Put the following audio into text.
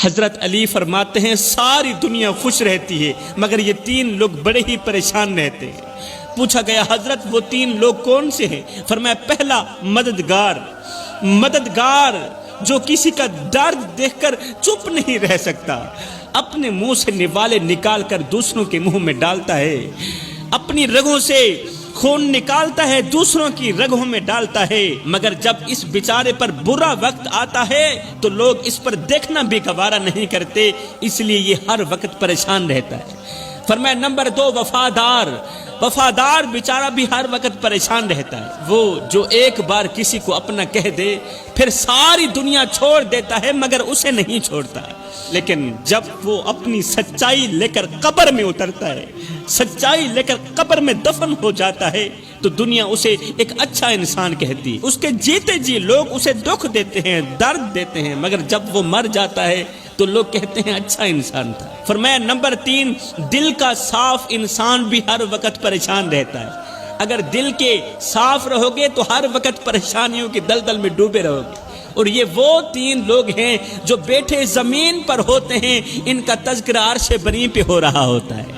حضرت علی فرماتے ہیں ساری دنیا خوش رہتی ہے مگر یہ تین لوگ بڑے ہی پریشان رہتے ہیں۔ پوچھا گیا حضرت وہ تین لوگ کون سے ہیں؟ فرمایا پہلا مددگار جو کسی کا درد دیکھ کر چپ نہیں رہ سکتا، اپنے منہ سے نوالے نکال کر دوسروں کے منہ میں ڈالتا ہے، اپنی رگوں سے خون نکالتا ہے دوسروں کی رگوں میں ڈالتا ہے، مگر جب اس بیچارے پر برا وقت آتا ہے تو لوگ اس پر دیکھنا بھی گوارا نہیں کرتے، اس لیے یہ ہر وقت پریشان رہتا ہے۔ فرمایا نمبر 2 وفادار بیچارہ بھی ہر وقت پریشان رہتا ہے، وہ جو ایک بار کسی کو اپنا کہہ دے پھر ساری دنیا چھوڑ دیتا ہے مگر اسے نہیں چھوڑتا، لیکن جب وہ اپنی سچائی لے کر قبر میں اترتا ہے، سچائی لے کر قبر میں دفن ہو جاتا ہے تو دنیا اسے ایک اچھا انسان کہتی، اس کے جیتے جی لوگ اسے دکھ دیتے ہیں، درد دیتے ہیں، مگر جب وہ مر جاتا ہے تو لوگ کہتے ہیں اچھا انسان تھا۔ فرمایا نمبر 3 دل کا صاف انسان بھی ہر وقت پریشان رہتا ہے، اگر دل کے صاف رہو گے تو ہر وقت پریشانیوں کی دلدل میں ڈوبے رہو گے، اور یہ وہ 3 لوگ ہیں جو بیٹھے زمین پر ہوتے ہیں، ان کا تذکرہ عرش بری پہ ہو رہا ہوتا ہے۔